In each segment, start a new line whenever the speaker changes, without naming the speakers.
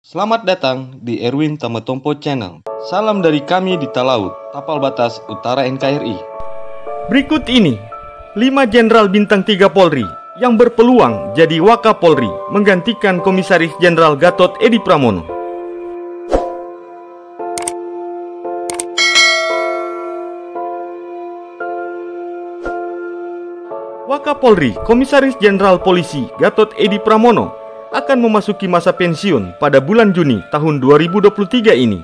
Selamat datang di Erwin Tametompo Channel. Salam dari kami di Talaut, Tapal Batas Utara NKRI.
Berikut ini 5 Jenderal Bintang 3 Polri yang berpeluang jadi Wakapolri menggantikan Komisaris Jenderal Gatot Edi Pramono. Wakapolri Komisaris Jenderal Polisi Gatot Edi Pramono akan memasuki masa pensiun pada bulan Juni tahun 2023 ini.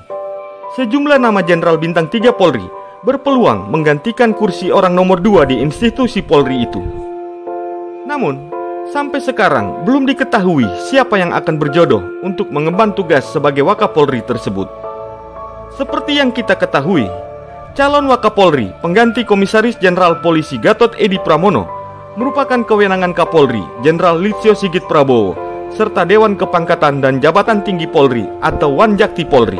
Sejumlah nama Jenderal Bintang 3 Polri berpeluang menggantikan kursi orang nomor 2 di institusi Polri itu. Namun, sampai sekarang belum diketahui siapa yang akan berjodoh untuk mengemban tugas sebagai Wakapolri tersebut. Seperti yang kita ketahui, calon Wakapolri pengganti Komisaris Jenderal Polisi Gatot Edi Pramono merupakan kewenangan Kapolri Jenderal Listio Sigit Prabowo serta Dewan Kepangkatan dan Jabatan Tinggi Polri atau Wanjakti Polri.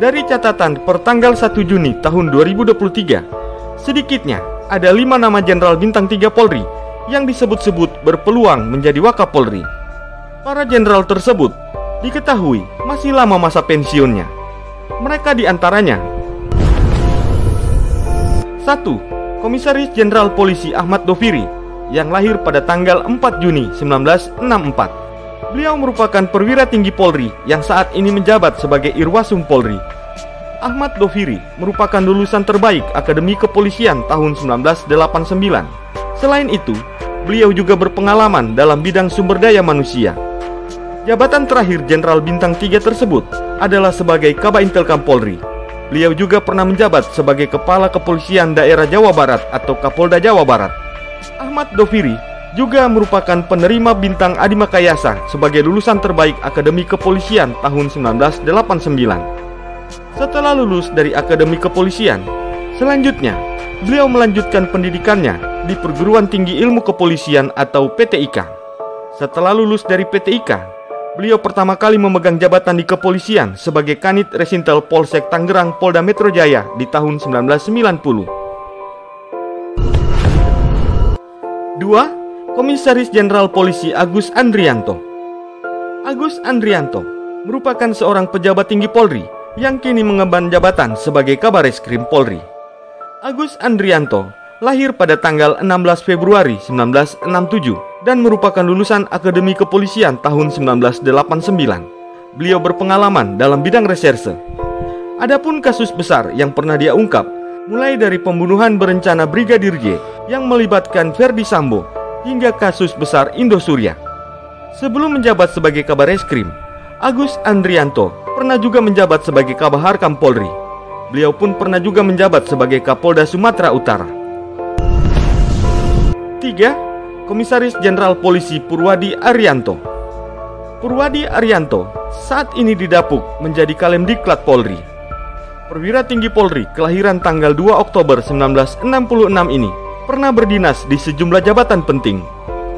Dari catatan per tanggal 1 Juni tahun 2023, sedikitnya ada 5 nama Jenderal Bintang 3 Polri yang disebut-sebut berpeluang menjadi Wakapolri. Para jenderal tersebut diketahui masih lama masa pensiunnya. Mereka diantaranya: 1. Komisaris Jenderal Polisi Ahmad Doviri yang lahir pada tanggal 4 Juni 1964. Beliau merupakan perwira tinggi Polri yang saat ini menjabat sebagai Irwasum Polri. Ahmad Doviri merupakan lulusan terbaik Akademi Kepolisian tahun 1989. Selain itu, beliau juga berpengalaman dalam bidang sumber daya manusia. Jabatan terakhir Jenderal Bintang 3 tersebut adalah sebagai Kabaintelkam Polri. Beliau juga pernah menjabat sebagai Kepala Kepolisian Daerah Jawa Barat atau Kapolda Jawa Barat. Ahmad Doviri juga merupakan penerima bintang Adi Makayasa sebagai lulusan terbaik Akademi Kepolisian tahun 1989. Setelah lulus dari Akademi Kepolisian, selanjutnya beliau melanjutkan pendidikannya di Perguruan Tinggi Ilmu Kepolisian atau PTIK. Setelah lulus dari PTIK, beliau pertama kali memegang jabatan di kepolisian sebagai Kanit Resintel Polsek Tangerang Polda Metro Jaya di tahun 1990. 2. Komisaris Jenderal Polisi Agus Andrianto. Agus Andrianto merupakan seorang pejabat tinggi Polri yang kini mengemban jabatan sebagai Kabareskrim Polri. Agus Andrianto lahir pada tanggal 16 Februari 1967 dan merupakan lulusan Akademi Kepolisian tahun 1989. Beliau berpengalaman dalam bidang reserse. Adapun kasus besar yang pernah dia ungkap, mulai dari pembunuhan berencana Brigadir J yang melibatkan Ferdi Sambo hingga kasus besar Indosuria. Sebelum menjabat sebagai Kabareskrim, Agus Andrianto pernah juga menjabat sebagai Kabaharkam Polri. Beliau pun pernah juga menjabat sebagai Kapolda Sumatera Utara. 3. Komisaris Jenderal Polisi Purwadi Arianto. Purwadi Arianto saat ini didapuk menjadi Kalemdiklat Polri. Perwira tinggi Polri kelahiran tanggal 2 Oktober 1966 ini pernah berdinas di sejumlah jabatan penting.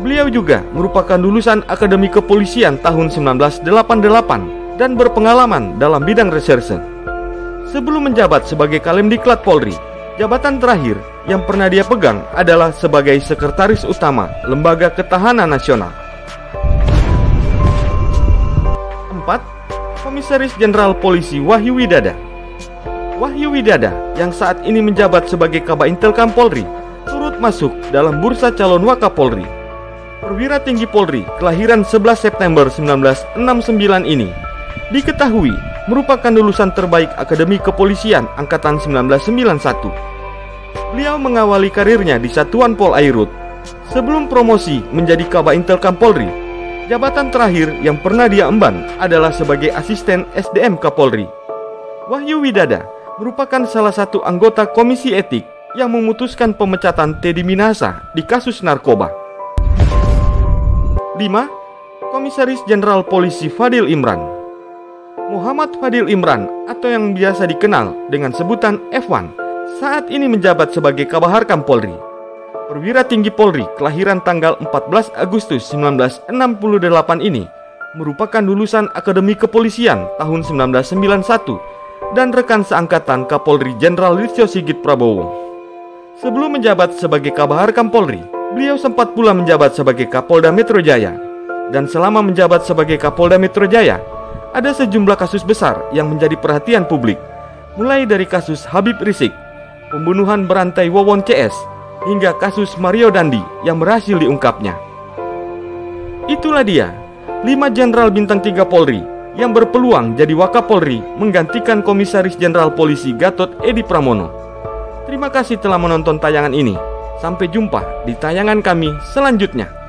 Beliau juga merupakan lulusan Akademi Kepolisian tahun 1988 dan berpengalaman dalam bidang reserse. Sebelum menjabat sebagai Kalemdiklat Polri, jabatan terakhir yang pernah dia pegang adalah sebagai Sekretaris Utama Lembaga Ketahanan Nasional. 4. Komisaris Jenderal Polisi Wahyu Widada. Wahyu Widada yang saat ini menjabat sebagai Kabaintelkam Polri turut masuk dalam bursa calon Wakapolri. Perwira tinggi Polri kelahiran 11 September 1969 ini diketahui merupakan lulusan terbaik Akademi Kepolisian Angkatan 1991. Beliau mengawali karirnya di Satuan Polairut. Sebelum promosi menjadi Kabaintelkam Polri, jabatan terakhir yang pernah dia emban adalah sebagai Asisten SDM Kapolri. Wahyu Widada merupakan salah satu anggota Komisi Etik yang memutuskan pemecatan Teddy Minahasa di kasus narkoba. 5. Komisaris Jenderal Polisi Fadil Imran. Muhammad Fadil Imran atau yang biasa dikenal dengan sebutan F1 saat ini menjabat sebagai Kabaharkam Polri. Perwira tinggi Polri kelahiran tanggal 14 Agustus 1968 ini merupakan lulusan Akademi Kepolisian tahun 1991 dan rekan seangkatan Kapolri Jenderal Listio Sigit Prabowo. Sebelum menjabat sebagai Kabaharkam Polri, beliau sempat pula menjabat sebagai Kapolda Metro Jaya. Dan selama menjabat sebagai Kapolda Metro Jaya, ada sejumlah kasus besar yang menjadi perhatian publik, mulai dari kasus Habib Rizik, pembunuhan berantai Wawon CS, hingga kasus Mario Dandi yang berhasil diungkapnya. Itulah dia, 5 Jenderal Bintang 3 Polri yang berpeluang jadi Wakapolri menggantikan Komisaris Jenderal Polisi Gatot Edi Pramono. Terima kasih telah menonton tayangan ini. Sampai jumpa di tayangan kami selanjutnya.